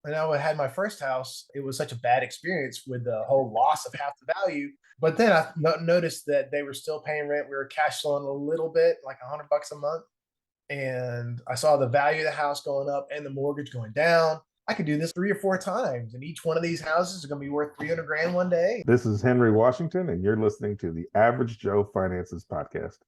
when I had my first house, it was such a bad experience with the whole loss of half the value. But then I noticed that they were still paying rent. We were cash flowing a little bit, like $100 a month. And I saw the value of the house going up and the mortgage going down. I could do this 3 or 4 times, and each one of these houses is going to be worth 300 grand one day. This is Henry Washington, and you're listening to the Average Joe Finances Podcast.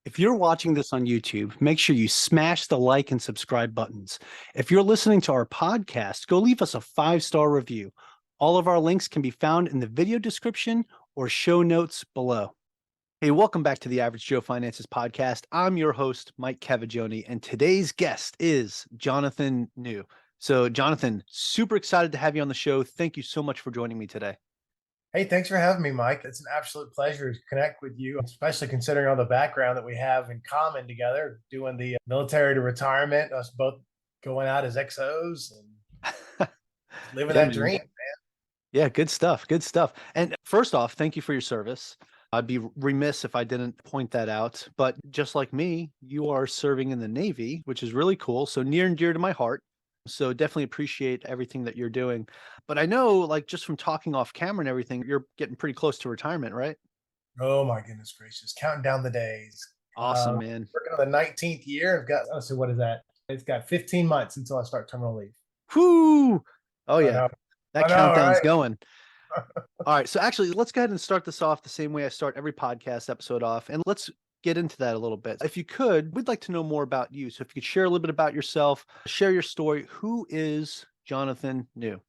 If you're watching this on YouTube, make sure you smash the like and subscribe buttons. If you're listening to our podcast, go leave us a 5-star review. All of our links can be found in the video description or show notes below. Hey, welcome back to the Average Joe Finances Podcast. I'm your host, Mike Cavaggioni, and today's guest is Jonathan New. So, Jonathan, super excited to have you on the show. Thank you so much for joining me today. Hey, thanks for having me, Mike. It's an absolute pleasure to connect with you, especially considering all the background that we have in common together, doing the military to retirement, us both going out as XOs and living Yeah, that man. dream. Yeah, good stuff. Good stuff. And first off, thank you for your service. I'd be remiss if I didn't point that out. But just like me, you are serving in the Navy, which is really cool. So near and dear to my heart. So definitely appreciate everything that you're doing. But I know, like, just from talking off camera and everything, you're getting pretty close to retirement, right? Oh my goodness gracious, counting down the days. Awesome, man. Working on the 19th year. I've got, let's see, what is that? It's got 15 months until I start terminal leave. Whoo! Oh, I yeah. know. That I know, countdown's right? going. All right. So actually, let's go ahead and start this off the same way I start every podcast episode off. And let's get into that a little bit. If you could, we'd like to know more about you. So if you could share a little bit about yourself, share your story. Who is Jonathan New?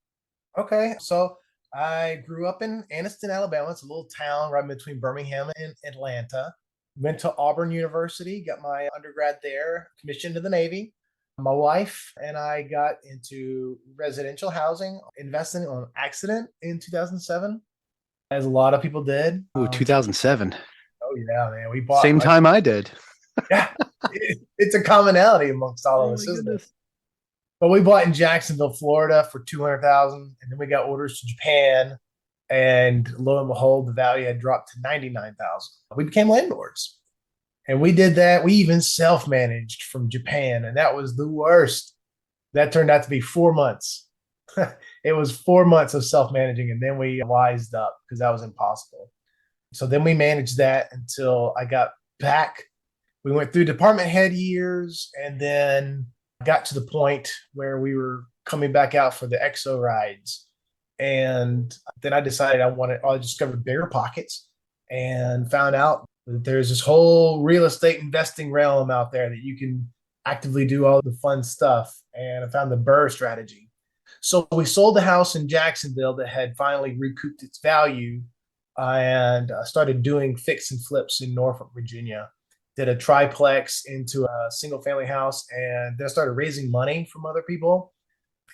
Okay, so I grew up in Anniston, Alabama. It's a little town right between Birmingham and Atlanta. Went to Auburn University, got my undergrad there, commissioned to the Navy. My wife and I got into residential housing, investing on accident in 2007, as a lot of people did. Ooh, 2007. Oh yeah, man, we bought Same like, time I did. yeah, it's a commonality amongst all of Oh my us, isn't it? goodness. But we bought in Jacksonville, Florida for 200,000, and then we got orders to Japan, and lo and behold, the value had dropped to 99,000. We became landlords, and we did that. We even self-managed from Japan, and that was the worst. That turned out to be 4 months. It was 4 months of self-managing, and then we wised up because that was impossible. So then we managed that until I got back. We went through department head years, and then got to the point where we were coming back out for the EXO rides. And then I discovered bigger pockets and found out that there's this whole real estate investing realm out there that you can actively do all the fun stuff. And I found the Burr strategy. So we sold the house in Jacksonville that had finally recouped its value, and started doing fix and flips in Norfolk, Virginia. Did a triplex into a single family house, and then I started raising money from other people.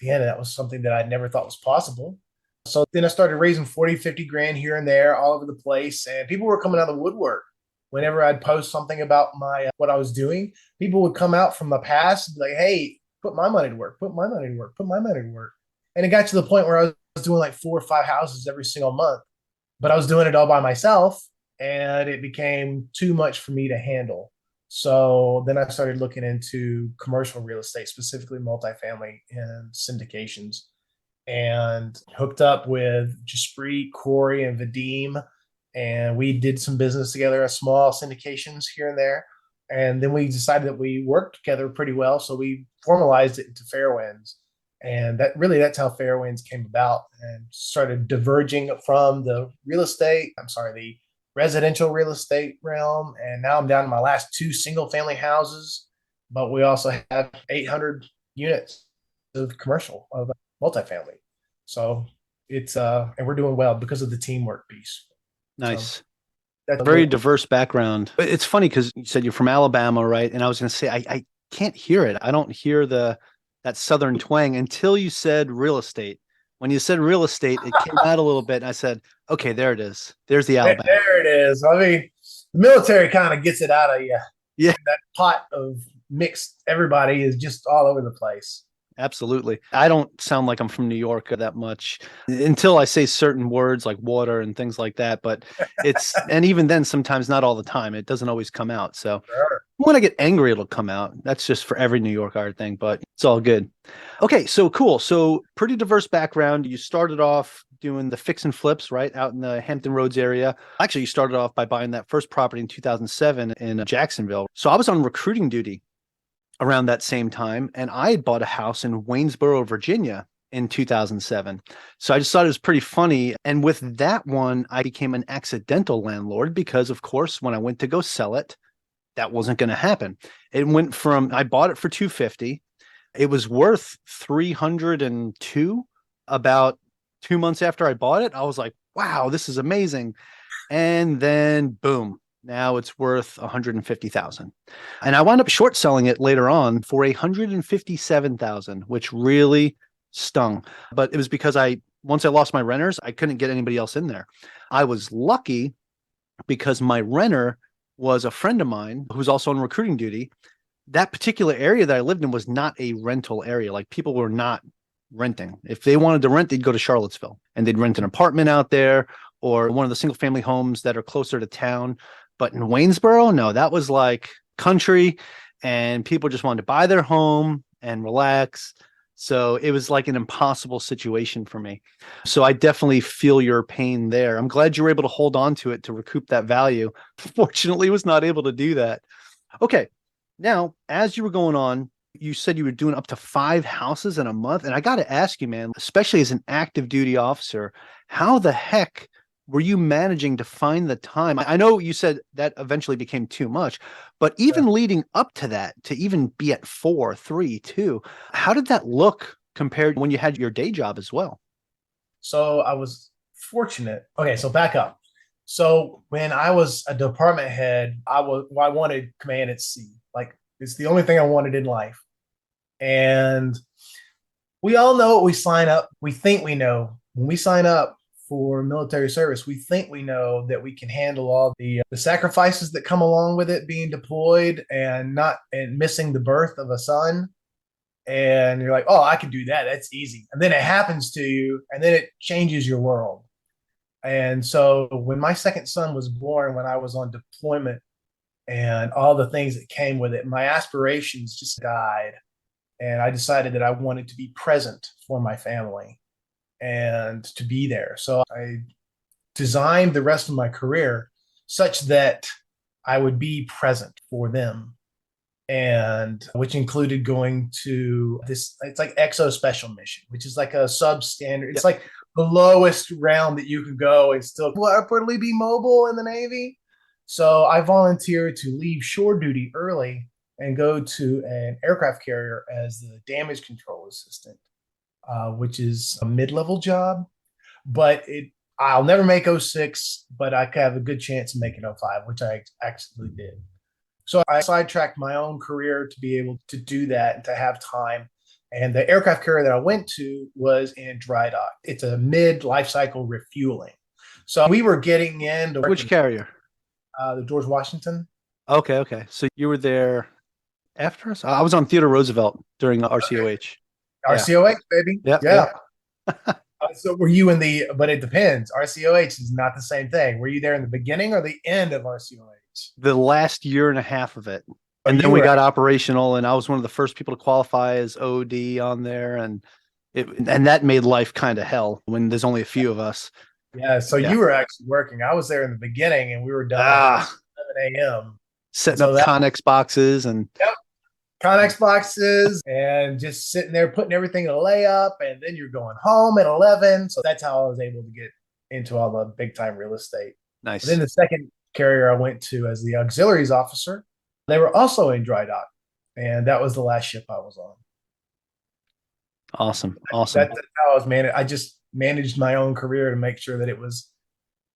Again, that was something that I never thought was possible. So then I started raising 40, 50 grand here and there all over the place, and people were coming out of the woodwork. Whenever I'd post something about my what I was doing, people would come out from the past and be like, hey, put my money to work, put my money to work, put my money to work. And it got to the point where I was doing like 4 or 5 houses every single month, but I was doing it all by myself, and it became too much for me to handle. So then I started looking into commercial real estate, specifically multifamily and syndications, and hooked up with Jaspreet, Corey, and Vadim. And we did some business together, a small syndications here and there. And then we decided that we worked together pretty well. So we formalized it into Fairwinds. And that's how Fairwinds came about, and started diverging from the residential real estate realm. And now I'm down to my last 2 single family houses, but we also have 800 units of commercial, of multifamily. So and we're doing well because of the teamwork piece. So Nice. That's Very diverse background. But it's funny because you said you're from Alabama, right? And I was going to say, I can't hear it. I don't hear that Southern twang until you said real estate. When you said real estate, it came out a little bit. And I said, okay, there it is. There's the Alabama. there it is. I mean, the military kind of gets it out of you. Yeah. That pot of mixed everybody is just all over the place. Absolutely. I don't sound like I'm from New York that much until I say certain words like water and things like that. But and even then, sometimes not all the time. It doesn't always come out. So Sure. when I get angry, it'll come out. That's just for every New York art thing, but it's all good. Okay. So cool. So pretty diverse background. You started off doing the fix and flips, right? Out in the Hampton Roads area. Actually, you started off by buying that first property in 2007 in Jacksonville. So I was on recruiting duty around that same time. And I had bought a house in Waynesboro, Virginia in 2007. So I just thought it was pretty funny. And with that one, I became an accidental landlord because, of course, when I went to go sell it, that wasn't going to happen. It went from, I bought it for 250. It was worth 302 about 2 months after I bought it. I was like, wow, this is amazing. And then boom, now it's worth 150,000. And I wound up short selling it later on for 157,000, which really stung. But it was because once I lost my renters, I couldn't get anybody else in there. I was lucky because my renter was a friend of mine who's also on recruiting duty. That particular area that I lived in was not a rental area. Like people were not renting. If they wanted to rent, they'd go to Charlottesville and they'd rent an apartment out there or one of the single family homes that are closer to town. But in Waynesboro, no, that was like country and people just wanted to buy their home and relax. So it was like an impossible situation for me. So I definitely feel your pain there. I'm glad you were able to hold on to it to recoup that value. Fortunately, was not able to do that. Okay. Now, as you were going on, you said you were doing up to 5 houses in a month. And I got to ask you, man, especially as an active duty officer, how the heck were you managing to find the time? I know you said that eventually became too much, but even leading up to that, to even be at 4, 3, 2, how did that look compared to when you had your day job as well? So I was fortunate. Okay, so back up. So when I was a department head, I wanted command at sea. Like it's the only thing I wanted in life. And we all know what we sign up. We think we know when we sign up for military service. We think we know that we can handle all the sacrifices that come along with it being deployed and missing the birth of a son. And you're like, oh, I can do that. That's easy. And then it happens to you, and then it changes your world. And so when my second son was born, when I was on deployment and all the things that came with it, my aspirations just died. And I decided that I wanted to be present for my family and to be there. So I designed the rest of my career such that I would be present for them. And which included going to this, it's like EXO special mission, which is like a substandard. It's like the lowest round that you can go and still reportedly be mobile in the Navy. So I volunteered to leave shore duty early and go to an aircraft carrier as the damage control assistant, which is a mid-level job. But I'll never make 06, but I have a good chance of making 05, which I actually did. So I sidetracked my own career to be able to do that and to have time. And the aircraft carrier that I went to was in dry dock. It's a mid-life cycle refueling. So we were getting into Which carrier? The George Washington. Okay. So you were there after us? I was on Theodore Roosevelt during RCOH. RCOH, baby. Yep, Yeah. So were you but it depends. RCOH is not the same thing. Were you there in the beginning or the end of RCOH? The last year and a half of it. And then we got operational, and I was one of the first people to qualify as OD on there. And that made life kind of hell when there's only a few of us. Yeah. So you were actually working. I was there in the beginning, and we were done at 7 a.m. Setting up Connex boxes and Connex boxes and just sitting there putting everything in a layup, and then you're going home at 11. So that's how I was able to get into all the big time real estate. Nice. And then the second carrier I went to as the auxiliaries officer, they were also in dry dock, and that was the last ship I was on. Awesome. That's how I was managed. I just managed my own career to make sure that it was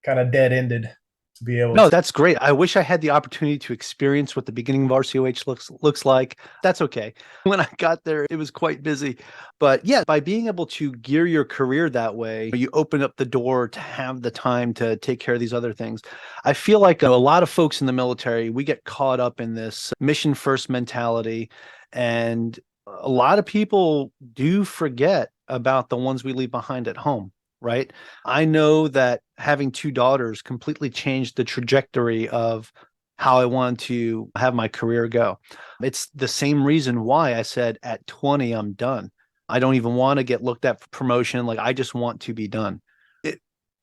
kind of dead ended. to be able No, to. that's great. I wish I had the opportunity to experience what the beginning of RCOH looks like. That's okay. When I got there, it was quite busy. But yeah, by being able to gear your career that way, you open up the door to have the time to take care of these other things. I feel like a lot of folks in the military, we get caught up in this mission first mentality. And a lot of people do forget about the ones we leave behind at home, right? I know that having two daughters completely changed the trajectory of how I want to have my career go. It's the same reason why I said at 20, I'm done. I don't even want to get looked at for promotion. Like, I just want to be done.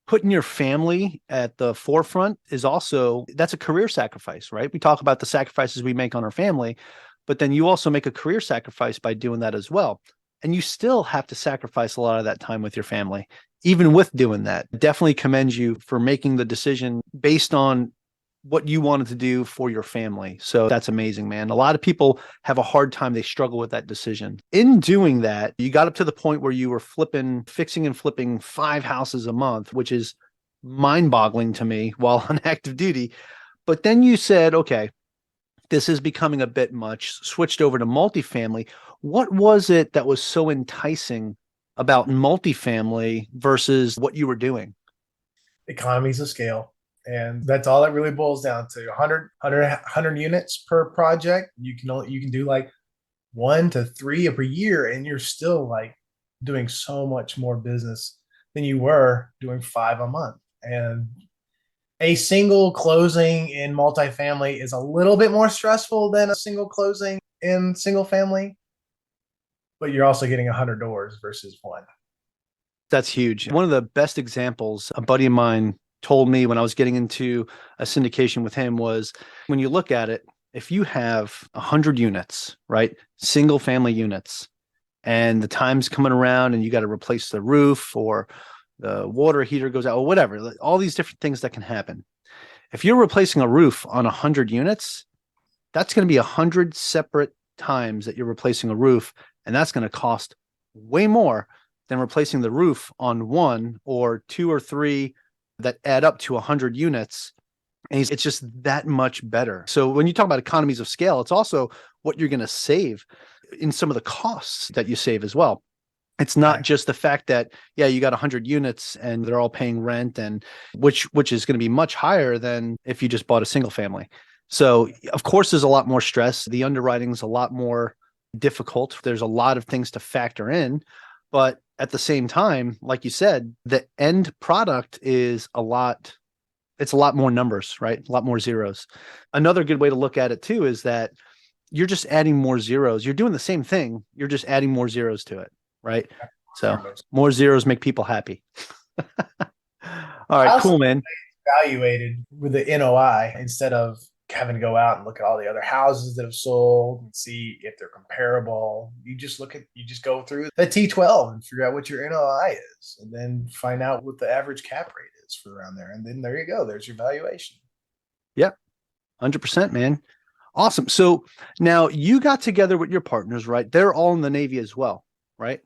Putting your family at the forefront is also, that's a career sacrifice, right? We talk about the sacrifices we make on our family, but then you also make a career sacrifice by doing that as well. And you still have to sacrifice a lot of that time with your family, even with doing that. Definitely commend you for making the decision based on what you wanted to do for your family. So that's amazing, man. A lot of people have a hard time. They struggle with that decision. In doing that, you got up to the point where you were fixing and flipping 5 houses a month, which is mind boggling to me while on active duty. But then you said, okay, this is becoming a bit much, switched over to multifamily. What was it that was so enticing about multifamily versus what you were doing? Economies of scale. And that's all it really boils down to. 100 units per project. You can do like 1 to 3 per year, and you're still like doing so much more business than you were doing 5 a month. And a single closing in multifamily is a little bit more stressful than a single closing in single family, but you're also getting 100 doors versus one. That's huge. One of the best examples a buddy of mine told me when I was getting into a syndication with him was, when you look at it, if you have 100 units, right, single family units, and the time's coming around and you got to replace the roof or the water heater goes out or whatever, all these different things that can happen. If you're replacing a roof on 100 units, that's going to be 100 separate times that you're replacing a roof, and that's going to cost way more than replacing the roof on 1 or 2 or 3 that add up to 100 units. And it's just that much better. So when you talk about economies of scale, it's also what you're going to save in some of the costs that you save as well. It's not just the fact that, yeah, you got 100 units and they're all paying rent, and which is going to be much higher than if you just bought a single family. So of course, there's a lot more stress. The underwriting is a lot more difficult. There's a lot of things to factor in, but at the same time, like you said, the end product is it's a lot more numbers, right? A lot more zeros. Another good way to look at it too is that you're just adding more zeros. You're doing the same thing. You're just adding more zeros to it, right? So more zeros make people happy. All right, cool, man. Evaluated with the NOI instead of having to go out and look at all the other houses that have sold and see if they're comparable. You just go through the T12 and figure out what your NOI is, and then find out what the average cap rate is for around there. And then there you go. There's your valuation. Yep. 100%, man. Awesome. So now you got together with your partners, right? They're all in the Navy as well, right?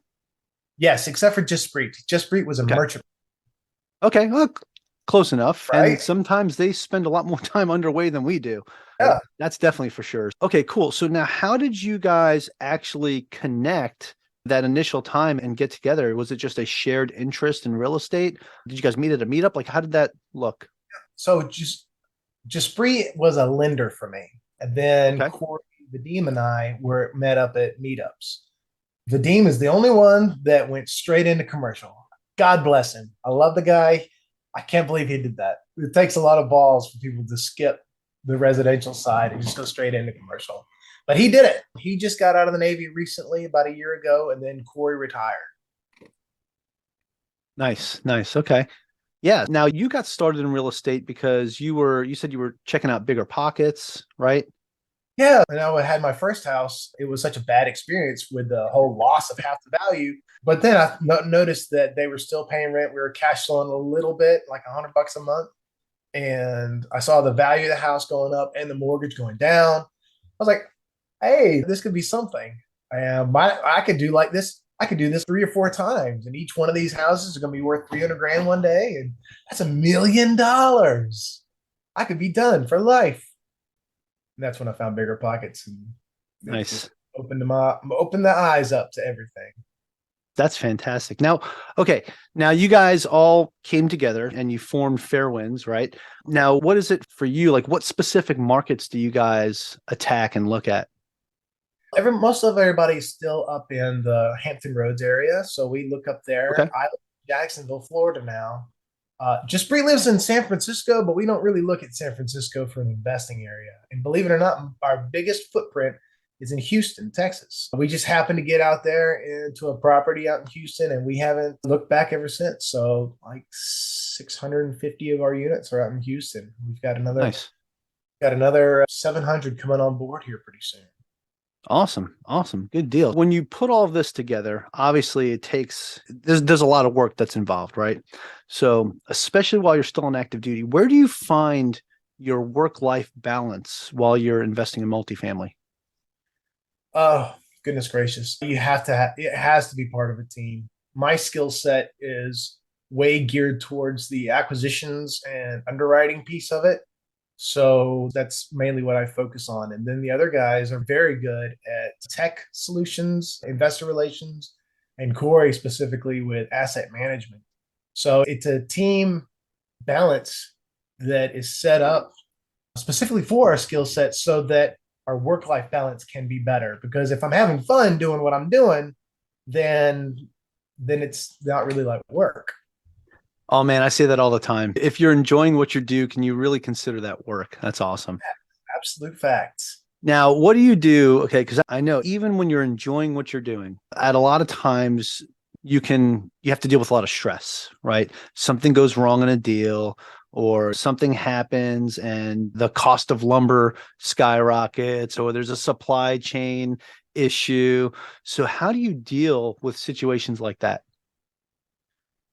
Yes, except for Jaspreet. Jaspreet was a merchant. Okay. Well, close enough. Right? And sometimes they spend a lot more time underway than we do. Yeah. That's definitely for sure. Okay, cool. So now how did you guys actually connect that initial time and get together? Was it just a shared interest in real estate? Did you guys meet at a meetup? Like, how did that look? So Jaspreet was a lender for me. And then Corey, Vadim, and I were met up at meetups. Vadim is the only one that went straight into commercial. God bless him. I love the guy. I can't believe he did that. It takes a lot of balls for people to skip the residential side and just go straight into commercial. But he did it. He just got out of the Navy recently, about a year ago, and then Corey retired. Nice. Okay. Yeah. Now you got started in real estate because you said you were checking out bigger pockets, right? Yeah. And I had my first house. It was such a bad experience with the whole loss of half the value. But then I noticed that they were still paying rent. We were cash flowing a little bit, like $100 a month. And I saw the value of the house going up and the mortgage going down. I was like, hey, this could be something. And I could do like this. I could do this 3 or 4 times. And each one of these houses is going to be worth 300 grand one day. And that's $1 million. I could be done for life. And that's when I found Bigger Pockets, and it just Nice. opened the eyes up to everything. That's fantastic. Now, okay. Now you guys all came together and you formed Fairwinds, right? Now, what is it for you? Like, what specific markets do you guys attack and look at? Most of everybody's still up in the Hampton Roads area, so we look up there. Okay. I live in Jacksonville, Florida now. Jaspreet lives in San Francisco, but we don't really look at San Francisco for an investing area. And believe it or not, our biggest footprint is in Houston, Texas. We just happened to get out there into a property out in Houston, and we haven't looked back ever since. So, like 650 of our units are out in Houston. We've Nice. got another 700 coming on board here pretty soon. Awesome. Awesome. Good deal. When you put all of this together, obviously there's a lot of work that's involved, right? So, especially while you're still on active duty, where do you find your work-life balance while you're investing in multifamily? Oh, goodness gracious. It has to be part of a team. My skill set is way geared towards the acquisitions and underwriting piece of it. So that's mainly what I focus on. And then the other guys are very good at tech solutions, investor relations, and Corey specifically with asset management. So it's a team balance that is set up specifically for our skill set so that our work life balance can be better. Because if I'm having fun doing what I'm doing, then it's not really like work. Oh man, I say that all the time. If you're enjoying what you do, can you really consider that work? That's awesome. Absolute facts. Now, what do you do? Okay, because I know even when you're enjoying what you're doing, at a lot of times you have to deal with a lot of stress, right? Something goes wrong in a deal or something happens and the cost of lumber skyrockets or there's a supply chain issue. So how do you deal with situations like that?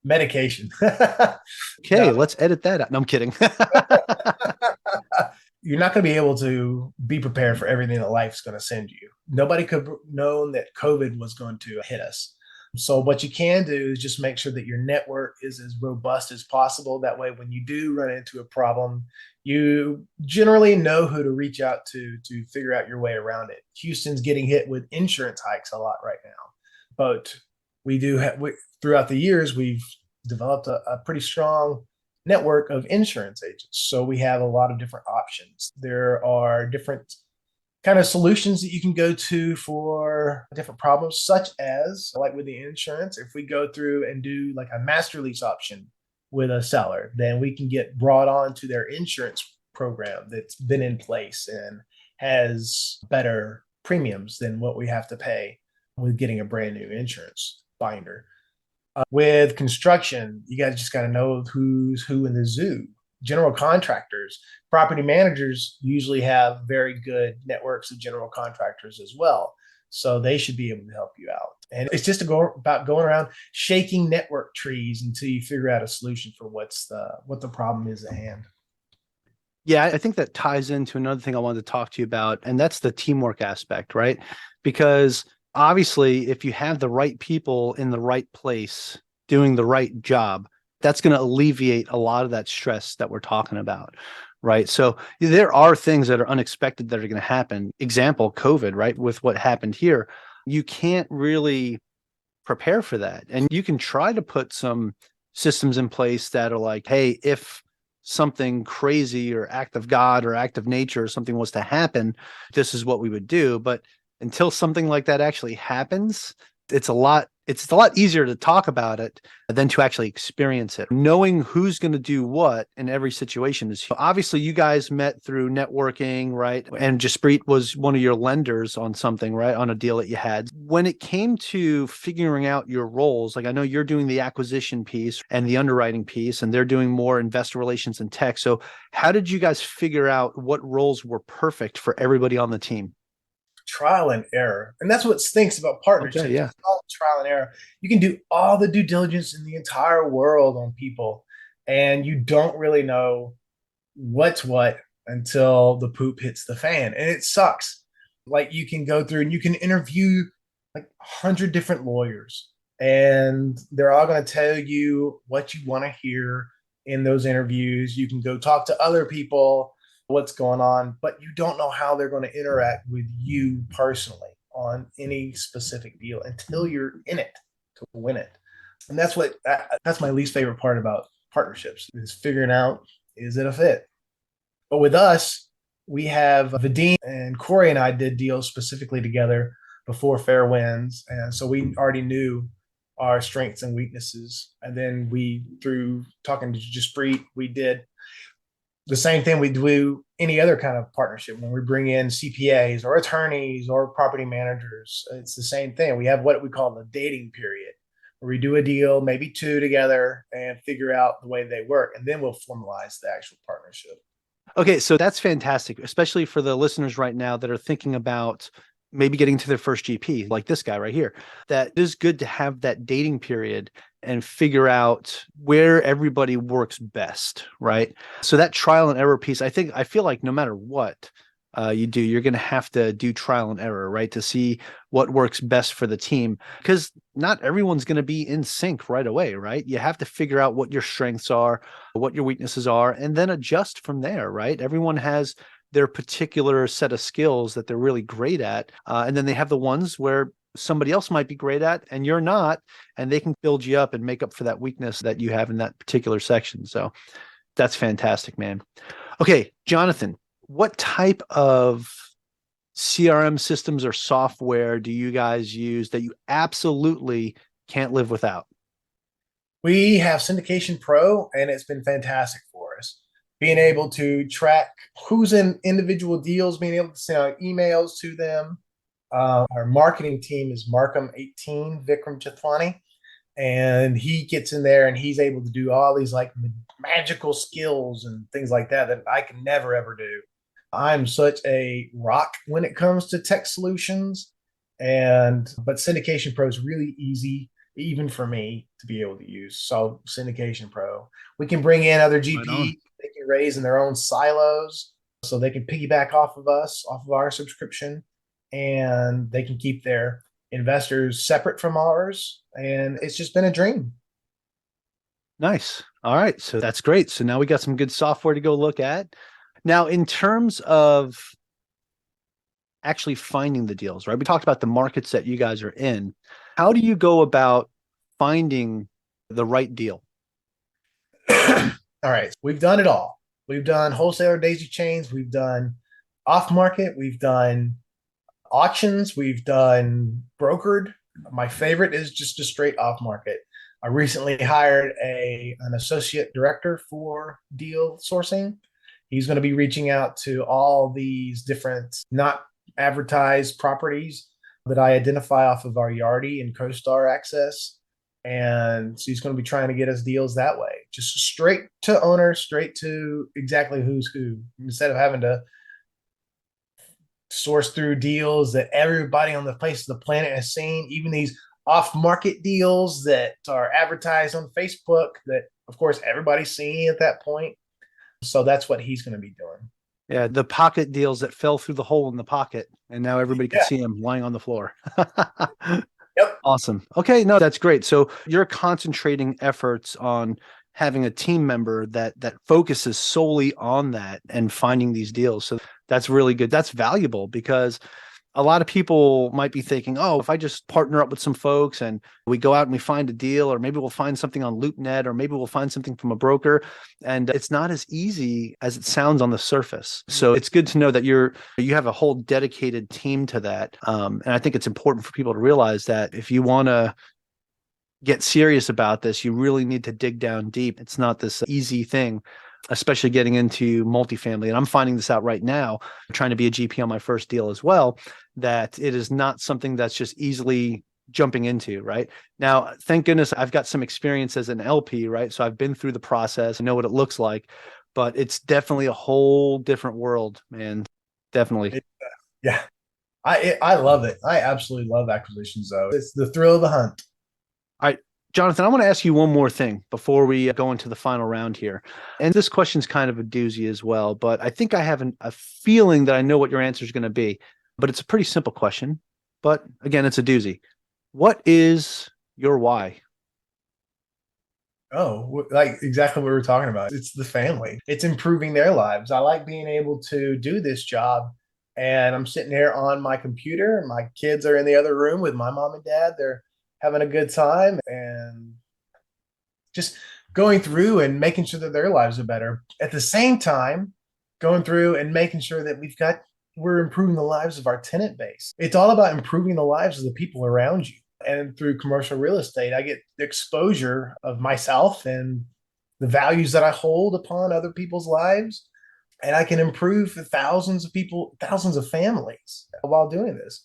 Medication. Okay, No, let's edit that out. No, I'm kidding. you're not going to be able to be prepared for everything that life's going to send you. Nobody could have known that COVID was going to hit us. So what you can do is just make sure that your network is as robust as possible. That way, when you do run into a problem, you generally know who to reach out to figure out your way around it. Houston's getting hit with insurance hikes a lot right now, but throughout the years we've developed a pretty strong network of insurance agents. So we have a lot of different options. There are different kind of solutions that you can go to for different problems, such as like with the insurance, if we go through and do like a master lease option with a seller, then we can get brought on to their insurance program that's been in place and has better premiums than what we have to pay with getting a brand new insurance binder. With construction, you guys just got to know who's who in the zoo. General contractors, property managers usually have very good networks of general contractors as well. So they should be able to help you out. And it's just about going around shaking network trees until you figure out a solution for what the problem is at hand. Yeah, I think that ties into another thing I wanted to talk to you about, and that's the teamwork aspect, right? Because obviously, if you have the right people in the right place doing the right job, that's going to alleviate a lot of that stress that we're talking about, right? So there are things that are unexpected that are going to happen. Example, COVID, right? With what happened here, you can't really prepare for that. And you can try to put some systems in place that are like, hey, if something crazy or act of God or act of nature or something was to happen, this is what we would do. But until something like that actually happens, it's a lot easier to talk about it than to actually experience it. Knowing who's going to do what in every situation is obviously you guys met through networking, right? And Jaspreet was one of your lenders on something, right? On a deal that you had. When it came to figuring out your roles, like I know you're doing the acquisition piece and the underwriting piece, and they're doing more investor relations and tech. So how did you guys figure out what roles were perfect for everybody on the team? Trial and error. And that's what stinks about partnerships. Okay, yeah. It's all trial and error. You can do all the due diligence in the entire world on people, and you don't really know what's what until the poop hits the fan. And it sucks. Like you can go through and you can interview like 100 different lawyers, and they're all going to tell you what you want to hear. in those interviews. You can go talk to other people, what's going on, but you don't know how they're going to interact with you personally on any specific deal until you're in it to win it. And that's my least favorite part about partnerships is figuring out, is it a fit? But with us, we have Vadim and Corey and I did deals specifically together before Fair Winds. And so we already knew our strengths and weaknesses. And then through talking to Jaspreet, we did the same thing we do any other kind of partnership. When we bring in CPAs or attorneys or property managers, it's the same thing. We have what we call the dating period, where we do a deal, maybe two together, and figure out the way they work. And then we'll formalize the actual partnership. Okay, so that's fantastic, especially for the listeners right now that are thinking about maybe getting to their first GP, like this guy right here. That it is good to have that dating period and figure out where everybody works best, right? So that trial and error piece, I feel like no matter what you do, you're going to have to do trial and error, right? To see what works best for the team, because not everyone's going to be in sync right away, right? You have to figure out what your strengths are, what your weaknesses are, and then adjust from there, right? Everyone has their particular set of skills that they're really great at. And then they have the ones where somebody else might be great at and you're not, and they can build you up and make up for that weakness that you have in that particular section. So that's fantastic, man. Okay, Jonathan, what type of CRM systems or software do you guys use that you absolutely can't live without? We have Syndication Pro, and it's been fantastic for us. Being able to track who's in individual deals, being able to send out emails to them. Our marketing team is Markham18, Vikram Chathwani, and he gets in there and he's able to do all these like magical skills and things like that I can never ever do. I'm such a rock when it comes to tech solutions, but Syndication Pro is really easy, even for me to be able to use. So Syndication Pro, we can bring in other GPs, they can raise in their own silos, so they can piggyback off of us, off of our subscription, and they can keep their investors separate from ours. And it's just been a dream. Nice. All right. So that's great. So now we got some good software to go look at. Now, in terms of actually finding the deals, right? We talked about the markets that you guys are in. How do you go about finding the right deal? All right. We've done it all. We've done wholesaler daisy chains. We've done off market. We've done auctions. We've done brokered. My favorite is just a straight off market. I recently hired an associate director for deal sourcing. He's going to be reaching out to all these different not advertised properties that I identify off of our Yardi and CoStar access. And so he's going to be trying to get us deals that way, just straight to owner, straight to exactly who's who, instead of having to source through deals that everybody on the face of the planet has seen, even these off-market deals that are advertised on Facebook that, of course, everybody's seeing at that point. So that's what he's going to be doing. Yeah, the pocket deals that fell through the hole in the pocket, and now everybody can see them lying on the floor. Yep. Awesome. Okay, no, that's great. So you're concentrating efforts on having a team member that focuses solely on that and finding these deals. So that's really good. That's valuable, because a lot of people might be thinking, oh, if I just partner up with some folks and we go out and we find a deal, or maybe we'll find something on LoopNet, or maybe we'll find something from a broker. And it's not as easy as it sounds on the surface. So it's good to know that you have a whole dedicated team to that. And I think it's important for people to realize that if you want to get serious about this, you really need to dig down deep. It's not this easy thing, especially getting into multifamily. And I'm finding this out right now, trying to be a GP on my first deal as well, that it is not something that's just easily jumping into, right? Now, thank goodness I've got some experience as an LP, right? So I've been through the process, I know what it looks like, but it's definitely a whole different world, man. Definitely. Yeah. I love it. I absolutely love acquisitions, though. It's the thrill of the hunt. All right, Jonathan, I want to ask you one more thing before we go into the final round here. And this question's kind of a doozy as well, but I think I have a feeling that I know what your answer is going to be. But it's a pretty simple question. But again, it's a doozy. What is your why? Oh, like exactly what we were talking about. It's the family. It's improving their lives. I like being able to do this job. And I'm sitting here on my computer, and my kids are in the other room with my mom and dad. They're having a good time and just going through and making sure that their lives are better. At the same time, going through and making sure that we're improving the lives of our tenant base. It's all about improving the lives of the people around you. And through commercial real estate, I get exposure of myself and the values that I hold upon other people's lives. And I can improve thousands of people, thousands of families while doing this.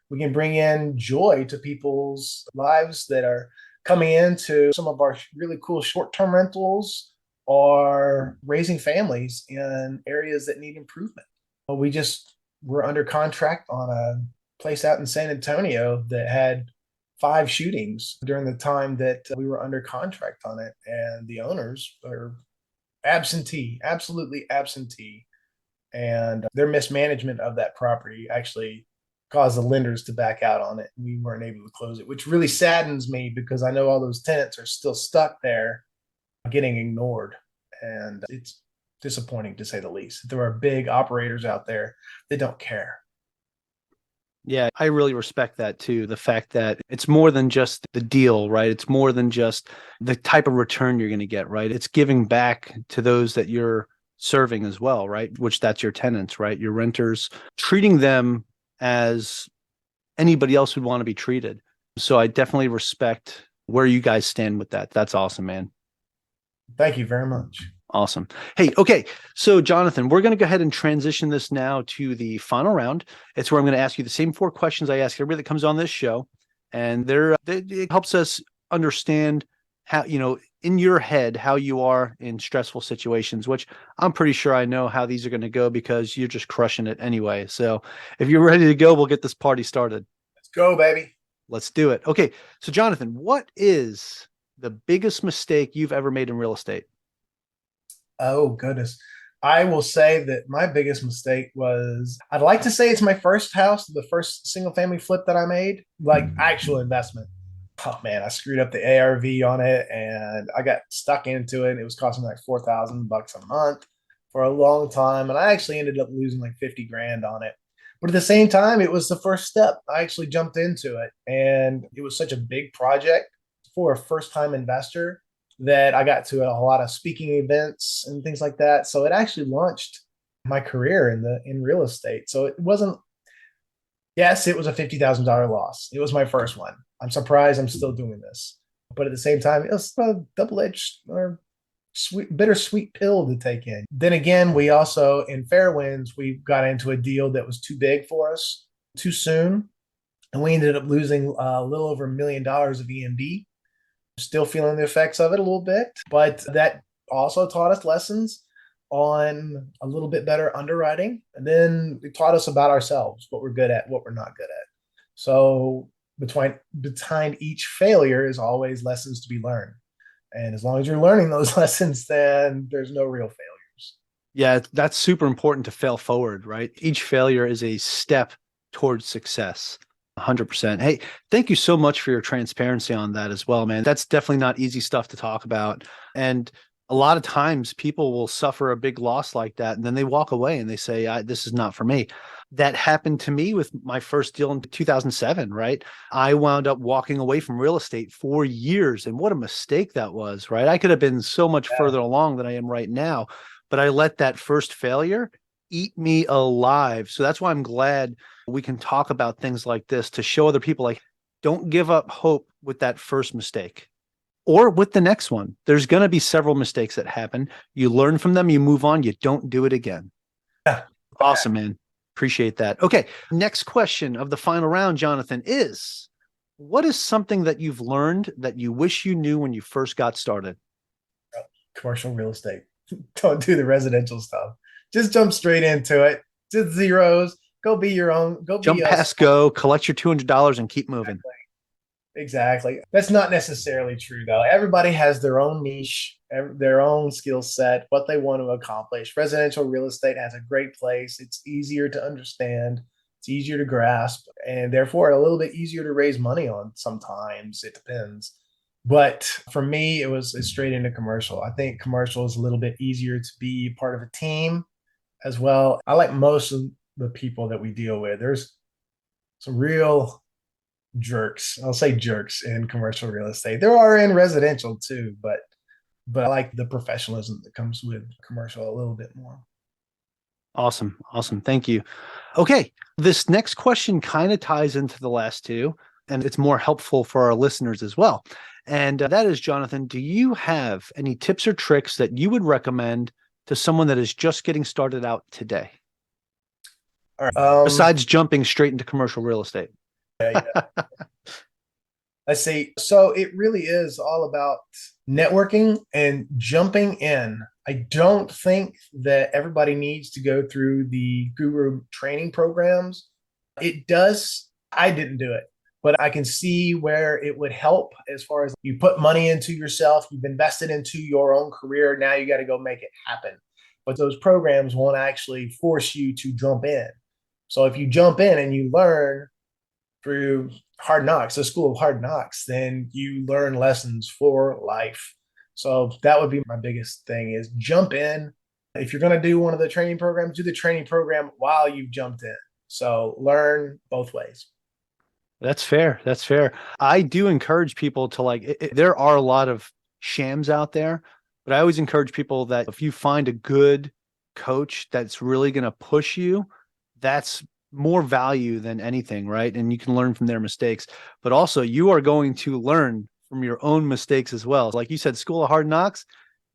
We can bring in joy to people's lives that are coming into some of our really cool short-term rentals or raising families in areas that need improvement. We're under contract on a place out in San Antonio that had 5 shootings during the time that we were under contract on it. And the owners are absentee, absolutely absentee. And their mismanagement of that property actually caused the lenders to back out on it. We weren't able to close it, which really saddens me because I know all those tenants are still stuck there getting ignored. And it's disappointing to say the least. There are big operators out there that don't care. Yeah, I really respect that too. The fact that it's more than just the deal, right? It's more than just the type of return you're going to get, right? It's giving back to those that you're serving as well, right? Which that's your tenants, right? Your renters, treating them as anybody else would want to be treated. So I definitely respect where you guys stand with that. That's awesome, man. Thank you very much. Awesome. Hey, okay. So, Jonathan, we're going to go ahead and transition this now to the final round. It's where I'm going to ask you the same 4 questions I ask everybody that comes on this show. And it helps us understand how, in your head, how you are in stressful situations, which I'm pretty sure I know how these are going to go because you're just crushing it anyway. So, if you're ready to go, we'll get this party started. Let's go, baby. Let's do it. Okay. So, Jonathan, what is the biggest mistake you've ever made in real estate? Oh, goodness. I will say that my biggest mistake was I'd like to say it's my first house, the first single family flip that I made, like actual investment. Oh man, I screwed up the ARV on it and I got stuck into it. It was costing me like $4,000 a month for a long time. And I actually ended up losing like 50 grand on it. But at the same time, it was the first step. I actually jumped into it and it was such a big project for a first time investor that I got to a lot of speaking events and things like that. So it actually launched my career in real estate. So it wasn't. Yes, it was a $50,000 loss. It was my first one. I'm surprised I'm still doing this, but at the same time, it was a double-edged or bittersweet pill to take in. Then again, we also in Fairwinds we got into a deal that was too big for us too soon, and we ended up losing a little over $1 million of EMD. Still feeling the effects of it a little bit, but that also taught us lessons on a little bit better underwriting. And then it taught us about ourselves, what we're good at, what we're not good at. So behind each failure is always lessons to be learned. And as long as you're learning those lessons, then there's no real failures. Yeah, that's super important to fail forward, right? Each failure is a step towards success. 100%. Hey, thank you so much for your transparency on that as well, man. That's definitely not easy stuff to talk about. And a lot of times people will suffer a big loss like that and then they walk away and they say, this is not for me. That happened to me with my first deal in 2007, right? I wound up walking away from real estate for years. And what a mistake that was, right? I could have been so much further along than I am right now, but I let that first failure eat me alive. So that's why I'm glad we can talk about things like this to show other people, like, don't give up hope with that first mistake or with the next one. There's going to be several mistakes that happen. You learn from them, you move on, you don't do it again. Yeah. Awesome, man. Appreciate that. Okay. Next question of the final round, Jonathan, is what is something that you've learned that you wish you knew when you first got started? Commercial real estate. Don't do the residential stuff. Just jump straight into it. Just zeros. Go be your own. Jump past go, collect your $200 and keep moving. Exactly. That's not necessarily true, though. Everybody has their own niche, their own skill set, what they want to accomplish. Residential real estate has a great place. It's easier to understand, it's easier to grasp, and therefore a little bit easier to raise money on sometimes. It depends. But for me, it's straight into commercial. I think commercial is a little bit easier to be part of a team as well. I like most of the people that we deal with. There's some real jerks. I'll say jerks in commercial real estate. There are in residential too, but I like the professionalism that comes with commercial a little bit more. Awesome. Awesome. Thank you. Okay. This next question kind of ties into the last two, and it's more helpful for our listeners as well. And that is, Jonathan, do you have any tips or tricks that you would recommend to someone that is just getting started out today? All right. Besides jumping straight into commercial real estate? Yeah. Let's see. So it really is all about networking and jumping in. I don't think that everybody needs to go through the guru training programs. It does. I didn't do it, but I can see where it would help as far as you put money into yourself, you've invested into your own career. Now you got to go make it happen. But those programs won't actually force you to jump in. So if you jump in and you learn through hard knocks, a school of hard knocks, then you learn lessons for life. So that would be my biggest thing is jump in. If you're going to do one of the training programs, do the training program while you've jumped in. So learn both ways. That's fair. That's fair. I do encourage people to there are a lot of shams out there, but I always encourage people that if you find a good coach that's really going to push you, that's more value than anything, right? And you can learn from their mistakes, but also you are going to learn from your own mistakes as well. Like you said, school of hard knocks,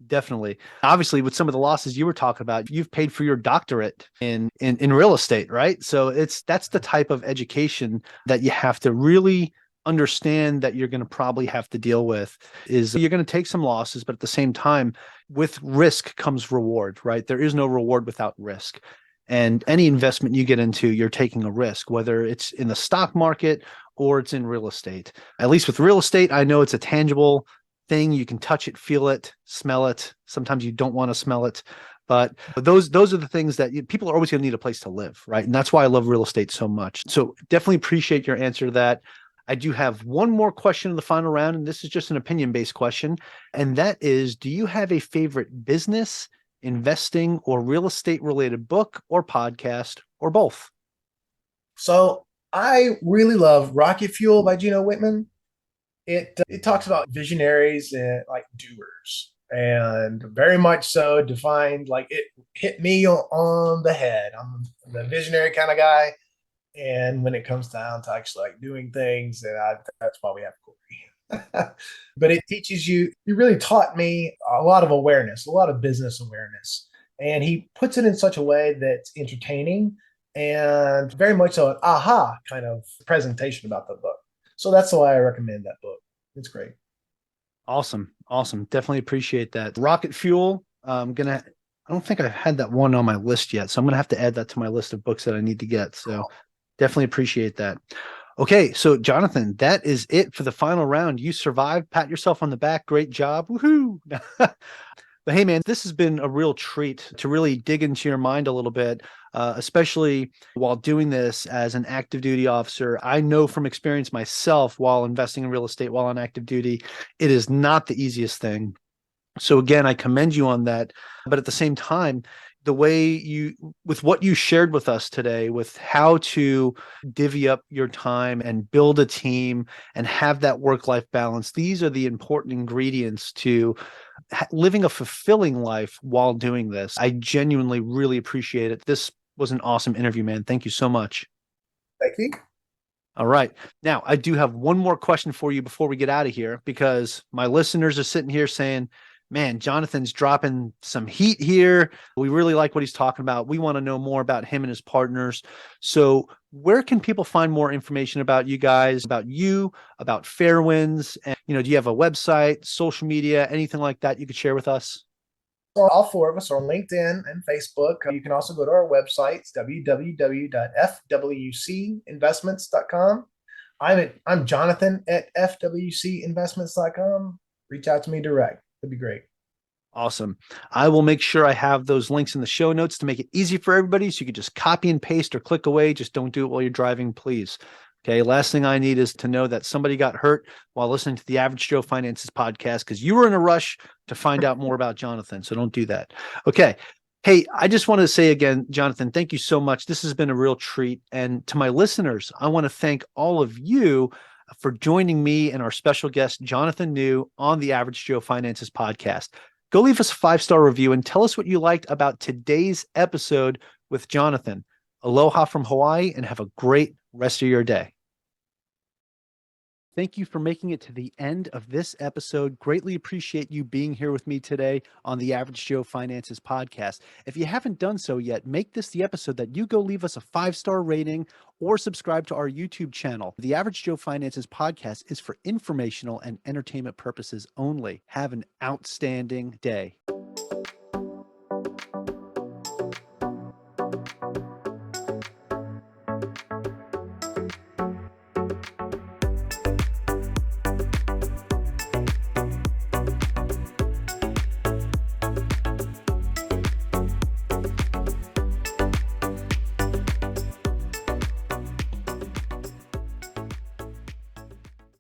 definitely. Obviously, with some of the losses you were talking about, you've paid for your doctorate in real estate, right? So that's the type of education that you have to really understand that you're going to probably have to deal with. Is you're going to take some losses, but at the same time, with risk comes reward, right? There is no reward without risk. And any investment you get into, you're taking a risk, whether it's in the stock market or it's in real estate. At least with real estate, I know it's a tangible thing. You can touch it, feel it, smell it. Sometimes you don't want to smell it, but those are the things that people are always going to need a place to live, right? And that's why I love real estate so much. So definitely appreciate your answer to that. I do have one more question in the final round, and this is just an opinion-based question. And that is, do you have a favorite business, investing, or real estate related book or podcast, or both? So I really love Rocket Fuel by Gino Wickman. It talks about visionaries and like doers, and very much so defined. Like it hit me on the head. I'm the visionary kind of guy, and when it comes down to actually like doing things, that's why we have Corey. But it teaches you. He really taught me a lot of awareness, a lot of business awareness, and he puts it in such a way that's entertaining and very much so an aha kind of presentation about the book. So that's why I recommend that book. It's great. Awesome. Awesome. Definitely appreciate that. Rocket Fuel. I don't think I've had that one on my list yet. So I'm going to have to add that to my list of books that I need to get. So definitely appreciate that. Okay. So Jonathan, that is it for the final round. You survived. Pat yourself on the back. Great job. Woohoo. But hey, man, this has been a real treat to really dig into your mind a little bit, especially while doing this as an active duty officer. I know from experience myself while investing in real estate while on active duty, it is not the easiest thing. So again, I commend you on that. But at the same time, the way with what you shared with us today, with how to divvy up your time and build a team and have that work-life balance, these are the important ingredients to living a fulfilling life while doing this. I genuinely really appreciate it. This was an awesome interview, man. Thank you so much. Thank you. All right. Now, I do have one more question for you before we get out of here, because my listeners are sitting here saying, man, Jonathan's dropping some heat here. We really like what he's talking about. We want to know more about him and his partners. So where can people find more information about you guys, about you, about Fairwinds? And, do you have a website, social media, anything like that you could share with us? So all four of us are on LinkedIn and Facebook. You can also go to our website, www.fwcinvestments.com. I'm Jonathan at fwcinvestments.com. Reach out to me direct. That'd be great. Awesome. I will make sure I have those links in the show notes to make it easy for everybody. So you can just copy and paste or click away. Just don't do it while you're driving, please. Okay. Last thing I need is to know that somebody got hurt while listening to the Average Joe Finances podcast because you were in a rush to find out more about Jonathan. So don't do that. Okay. Hey, I just want to say again, Jonathan, thank you so much. This has been a real treat. And to my listeners, I want to thank all of you for joining me and our special guest, Jonathan New, on the Average Joe Finances podcast. Go leave us a 5-star review and tell us what you liked about today's episode with Jonathan. Aloha from Hawaii and have a great rest of your day. Thank you for making it to the end of this episode. Greatly appreciate you being here with me today on the Average Joe Finances podcast. If you haven't done so yet, make this the episode that you go leave us a 5-star rating or subscribe to our YouTube channel. The Average Joe Finances podcast is for informational and entertainment purposes only. Have an outstanding day.